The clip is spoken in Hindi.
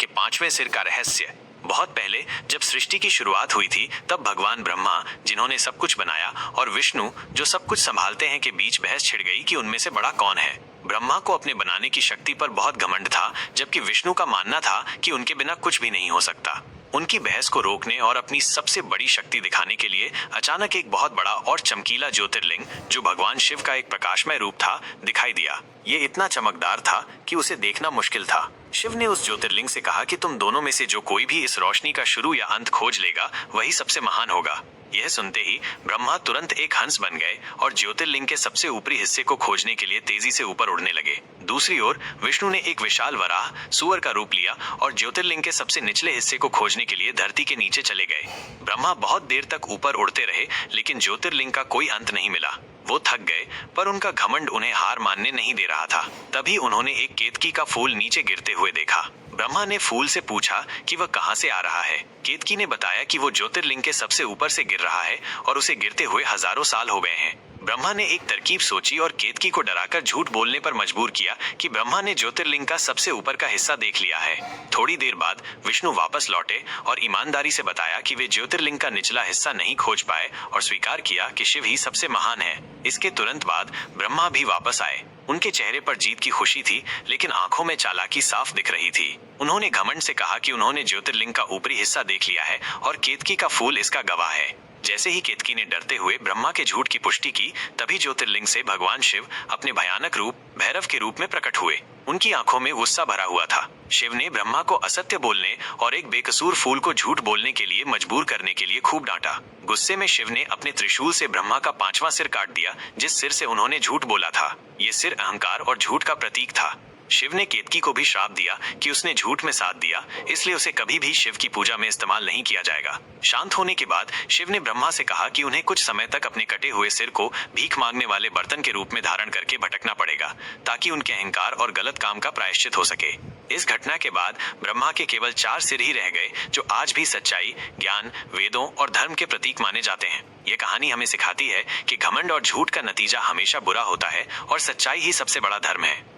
के पांचवें सिर का रहस्य। बहुत पहले जब सृष्टि की शुरुआत हुई थी तब भगवान ब्रह्मा, जिन्होंने सब कुछ बनाया, और विष्णु, जो सब कुछ संभालते हैं, के बीच बहस छिड़ गई कि उनमें से बड़ा कौन है। ब्रह्मा को अपने बनाने की शक्ति पर बहुत घमंड था, जबकि विष्णु का मानना था कि उनके बिना कुछ भी नहीं हो सकता। उनकी बहस को रोकने और अपनी सबसे बड़ी शक्ति दिखाने के लिए अचानक एक बहुत बड़ा और चमकीला ज्योतिर्लिंग, जो भगवान शिव का एक प्रकाशमय रूप था, दिखाई दिया। ये इतना चमकदार था कि उसे देखना मुश्किल था। शिव ने उस ज्योतिर्लिंग से कहा कि तुम दोनों में से जो कोई भी इस रोशनी का शुरू या अंत खोज लेगा, वही सबसे महान होगा। यह सुनते ही ब्रह्मा तुरंत एक हंस बन गए और ज्योतिर्लिंग के सबसे ऊपरी हिस्से को खोजने के लिए तेजी से ऊपर उड़ने लगे। दूसरी ओर विष्णु ने एक विशाल वराह सूअर का रूप लिया और ज्योतिर्लिंग के सबसे निचले हिस्से को खोजने के लिए धरती के नीचे चले गए। ब्रह्मा बहुत देर तक ऊपर उड़ते रहे, लेकिन ज्योतिर्लिंग का कोई अंत नहीं मिला। वो थक गए, पर उनका घमंड उन्हें हार मानने नहीं दे रहा था। तभी उन्होंने एक केतकी का फूल नीचे गिरते हुए देखा। ब्रह्मा ने फूल से पूछा कि वह कहां से आ रहा है। केतकी ने बताया कि वो ज्योतिर्लिंग के सबसे ऊपर से गिर रहा है और उसे गिरते हुए हजारों साल हो गए हैं। ब्रह्मा ने एक तरकीब सोची और केतकी को डराकर झूठ बोलने पर मजबूर किया कि ब्रह्मा ने ज्योतिर्लिंग का सबसे ऊपर का हिस्सा देख लिया है। थोड़ी देर बाद विष्णु वापस लौटे और ईमानदारी से बताया कि वे ज्योतिर्लिंग का निचला हिस्सा नहीं खोज पाए और स्वीकार किया कि शिव ही सबसे महान है। इसके तुरंत बाद ब्रह्मा भी वापस आए। उनके चेहरे पर जीत की खुशी थी, लेकिन आंखों में चालाकी साफ दिख रही थी। उन्होंने घमंड से कहा कि उन्होंने ज्योतिर्लिंग का ऊपरी हिस्सा देख लिया है और केतकी का फूल इसका गवाह है। जैसे ही केतकी ने डरते हुए ब्रह्मा के झूठ की पुष्टि की, तभी ज्योतिर्लिंग से भगवान शिव अपने भयानक रूप भैरव के रूप में प्रकट हुए। उनकी आंखों में गुस्सा भरा हुआ था। शिव ने ब्रह्मा को असत्य बोलने और एक बेकसूर फूल को झूठ बोलने के लिए मजबूर करने के लिए खूब डांटा। गुस्से में शिव ने अपने त्रिशूल से ब्रह्मा का पांचवां सिर काट दिया, जिस सिर से उन्होंने झूठ बोला था। ये सिर अहंकार और झूठ का प्रतीक था। शिव ने केतकी को भी श्राप दिया कि उसने झूठ में साथ दिया, इसलिए उसे कभी भी शिव की पूजा में इस्तेमाल नहीं किया जाएगा। शांत होने के बाद शिव ने ब्रह्मा से कहा कि उन्हें कुछ समय तक अपने कटे हुए सिर को भीख मांगने वाले बर्तन के रूप में धारण करके भटकना पड़ेगा, ताकि उनके अहंकार और गलत काम का प्रायश्चित हो सके। इस घटना के बाद ब्रह्मा के केवल 4 सिर ही रह गए, जो आज भी सच्चाई, ज्ञान, वेदों और धर्म के प्रतीक माने जाते हैं। ये कहानी हमें सिखाती है कि घमंड और झूठ का नतीजा हमेशा बुरा होता है और सच्चाई ही सबसे बड़ा धर्म है।